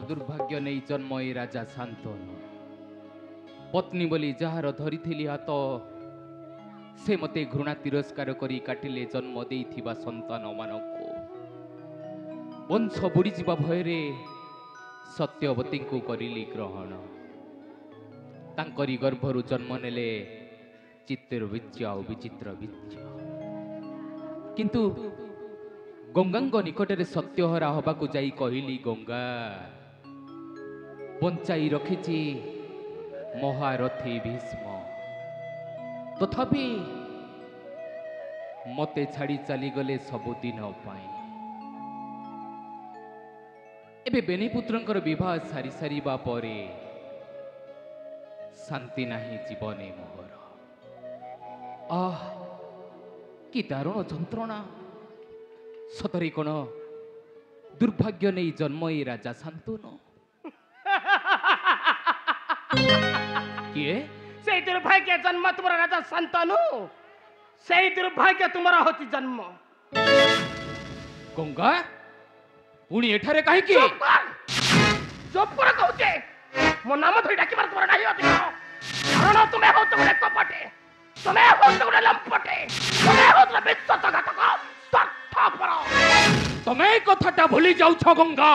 दुर्भाग्य नहीं जन्मई राजा शांतनु पत्नी बोली जार धरी हाथ से मते घृणा तिरस्कार करी काटिले जन्म देइथिबा संतान मानकु वंश बुड़ी जीवा भयरे सत्यवती को करिली ग्रहण तांकरी गर्भरु जन्म नेले चित्तर बीज आ विचित्र बीज किंतु गंगांग निकटरे सत्यहरा हबाकू जाई कहली गंगा बंचाई रखिछि महारथी भीष्म तथापि मते छाड़ी चली गले सबुदिन पाई एबे बेनीपुत्रंकर विवाह सारी सारिबा परे शांति नाही जीवने मोहर आह कि दारुण जंत्रणा सतरे कोन दुर्भाग्य नहीं जन्मई राजा शांतनु किए से दुर्भाग्य जन्म तुम्हारा राजा शांतनु से दुर्भाग्य तुम्हारा होती जन्म गंगा पुणी एठारे काहे की चुप कर कहते मो नाम धरि डाकिबार तुम्हारा नाही अधिकार कारण तुम्हें हो तो गोटे कपटे तुम्हें हो तो गोटे लंपटे तुम्हें हो तो विश्वासघातक स्वार्थपर तमे कथाटा भूली जाऊ छ गंगा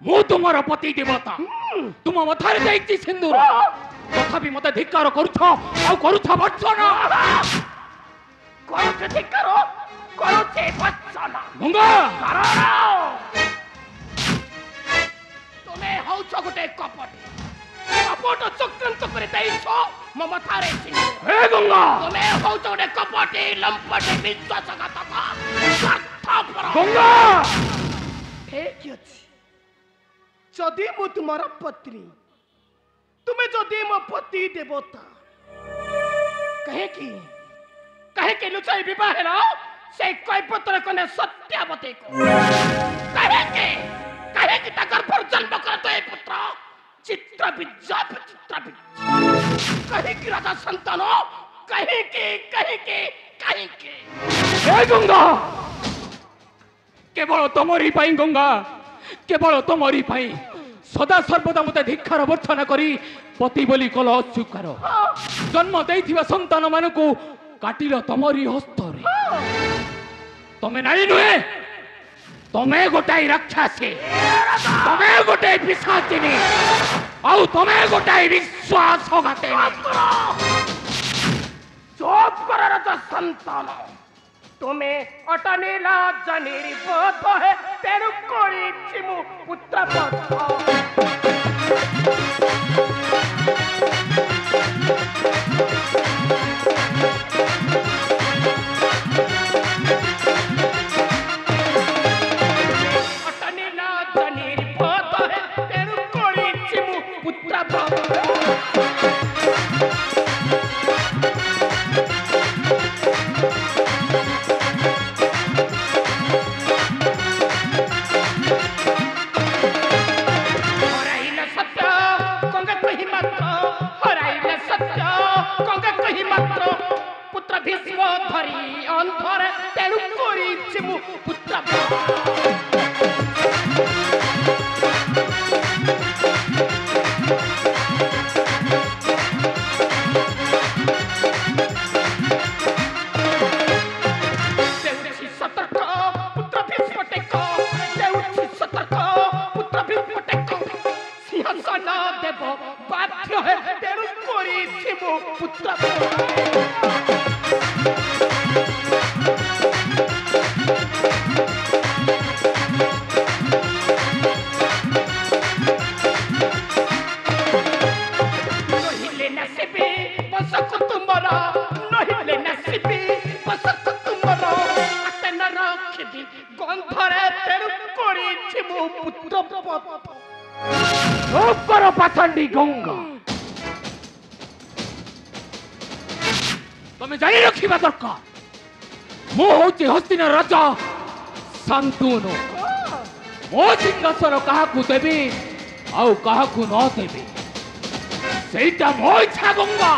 मु तुमर पति देवता तुम मथारे दैछि सिंदूर तथापि मते धिक्कार करूछ आ करूछ वचन करूछ धिक्कार करूछ वचन गंगा तुम्हें हो छ गोटे कपटे कपट चक्रांत करे दैछ मो मथारे सिंदूर हे गंगा तुम्हें हो छ गोटे कपटे लंपटे विश्वासघातक स्वार्थपर गंगा ठीक अछि जदि मु तुम्हारा पत्नी तुम्हें जदि मो पति देवता कहे कि लुचाई विवाह है ना से कैपत्र कने सत्यावती को कहे कि तकर पर जन्म करतो ए पुत्र चित्रबीज कहे कि राजा संतान कहे कि हे गंगा केवल तमरी पाई गंगा केवल तमरी पाई सदा सर्वदा मते धिक्कार वर्षना करी पति बोली कल अस्वीकार जन्म देइथिबा संतान मानकू काटिल तमरी हस्तरे तमे नाई नुहे तमे गोटाई राक्षसी तमे गोटाई पिशाचिनी आउ तमे गोटाई विश्वासघातिनी चुप कर राजा संतान तुम्हें अटनेला जनेरी बोध है तेरु कोरी चिमु पुत्र पथ अटनेला जनेरी बोध है तेरु कोरी चिमु पुत्र पथ भीष्म धरी अंधर तेणु करी मु पुत्र सतर्क पुत्र भीष्म टेक सतर्क पुत्र भीष्म टेक सिंहासन देव बाध्य है तेणु करी मु पुत्र पाथंडी गंगा तमे जानी रखिबा दरकार मो होची हस्तिना राजा शांतनु मो सिंहासन काहाकू देबी आउ काहाकू न देबी सेटा मो इच्छा गंगा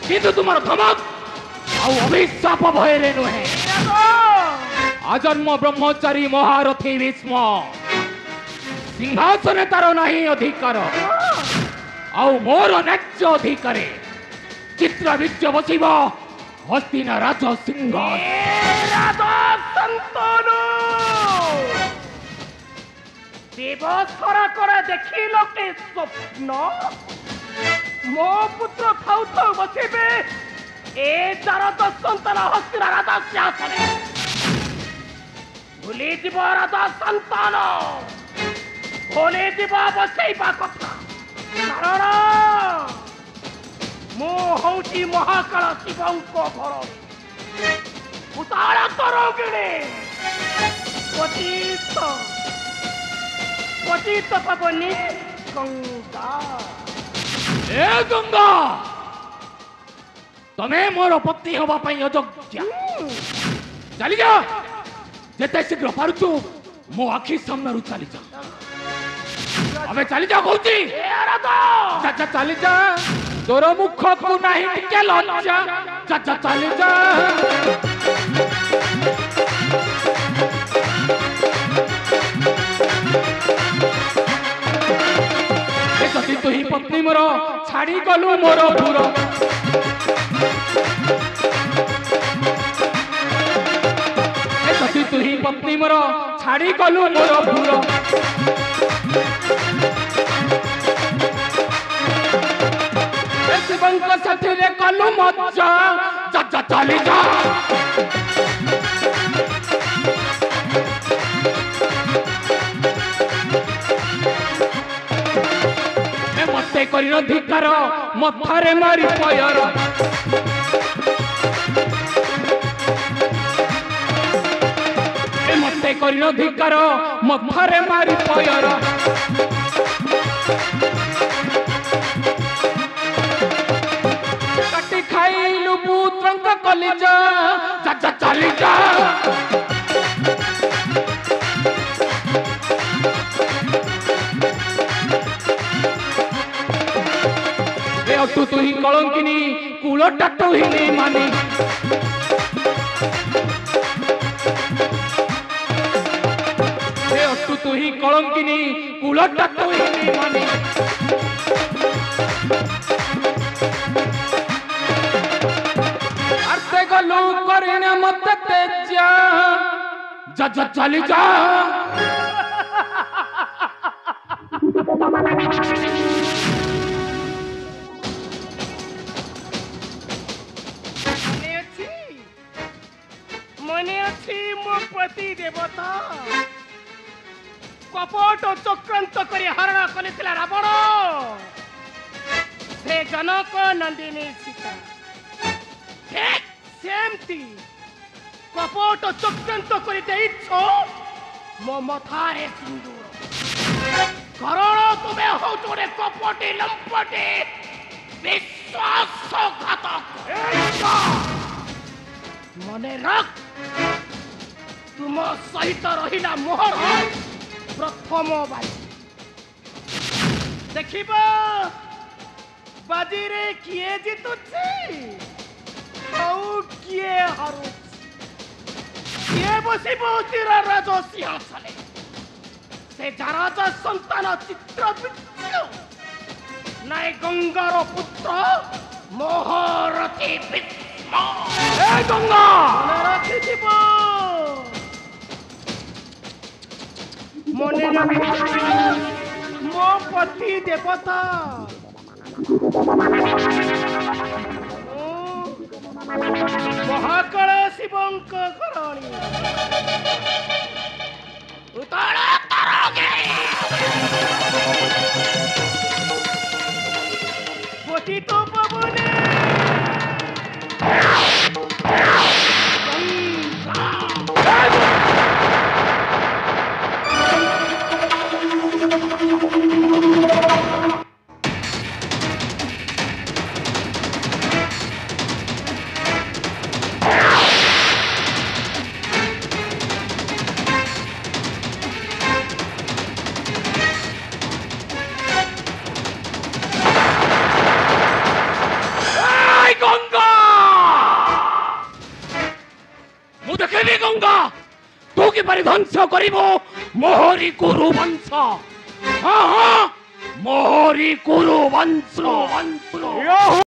किंतु तुमर धमक आउ अभिशाप भयरे नुहे आजन्म ब्रह्मचारी महारथी भीष्म सिंहासन तार नहीं अधिकार आउ मोर न्याय्य अधिकार चित्र बीज बसिब हस्तिना राज सिंह राजा संतनु दिवसर करे देखिल के स्वप्न मो पुत्र थाउ थाउ बसिबे ए दारद संतन हस्तिना राजा सिंहासने भूली जीव राजा संतान भूली जीव बसैबा कथा कारण मु हूँ महाकाल शिवंको घर उतार तरगिणी पतित पतित पवनी गंगा ए गंगा तमे मोर पत्नी हवा पई अयोग्य चली जा जेते शीघ्र पारुछु मो आखि सामने चली जा अबे चली जा कहूची चाचा चली जा तोर मुख को नहीं टिके लज्जा चाचा चली जा जदि तु ही पत्नी मोर छाड़ी गलु मोर भूर जदि तु ही पत्नी मोर छाड़ी गलु मोर भूर शिवंक साथी रे कलु मज्जा चाचा चली जा मते करिन धिकार मथारे मारी पयर मते करिन धिकार मथारे मारी पयर काटी खाइलु पुत्रंक कलिजा चाचा चली जा तू तु ही कलंकिनी कूलटा तू ही नहीं मानी तू ही कलंकिनी कूलटा तू ही नहीं मानी आरते गलु करिना मत तेजा जा जा चली जा पति देवता कपट चक्रांत करी हरण कलिथिला रावण से जनक नंदिनी सीता ठीक सेमती कपट चक्रांत करी देइछ मो मथारे सिंदूर करण तुमे हो जोरे कपटी लंपटे विश्वासघातक मने रख तुम सहित रहिला मोहर प्रथम बाजी देखिबा बाजी रे किए जितुछि और किए हारुछि किए बसिबो चिर राज सिंहासने से राजा संतान चित्र बिच्छु नाय गंगार पुत्र मोहरथी विष्णु ए गंगा रखि दिबो मने मो पति देवता महाकाल शिवंक करणी उतार पतित पवने गंगा तू कि ध्वंस करिबो मोहरी गुरु वंश ମୋହରି କୁରୁ ବଂଶ